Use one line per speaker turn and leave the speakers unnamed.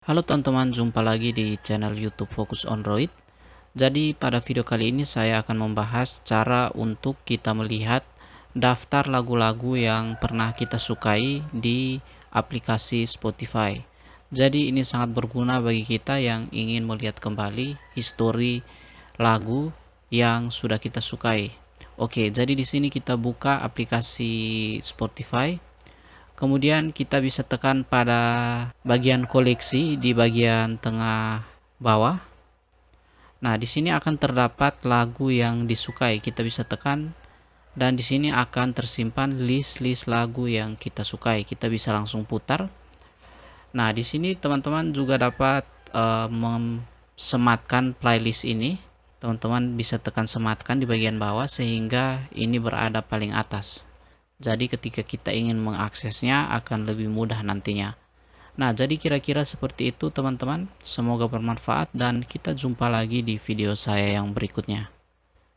Halo teman-teman, jumpa lagi di channel YouTube Fokus Android. Jadi pada video kali ini saya akan membahas cara untuk kita melihat daftar lagu-lagu yang pernah kita sukai di aplikasi Spotify. Jadi ini sangat berguna bagi kita yang ingin melihat kembali histori lagu yang sudah kita sukai. Oke, jadi di sini kita buka aplikasi Spotify. Kemudian kita bisa tekan pada bagian koleksi di bagian tengah bawah. Nah, di sini akan terdapat lagu yang disukai. Kita bisa tekan dan di sini akan tersimpan list-list lagu yang kita sukai. Kita bisa langsung putar. Nah, di sini teman-teman juga dapat sematkan playlist ini. Teman-teman bisa tekan sematkan di bagian bawah sehingga ini berada paling atas. Jadi ketika kita ingin mengaksesnya akan lebih mudah nantinya. Nah, jadi kira-kira seperti itu teman-teman. Semoga bermanfaat dan kita jumpa lagi di video saya yang berikutnya.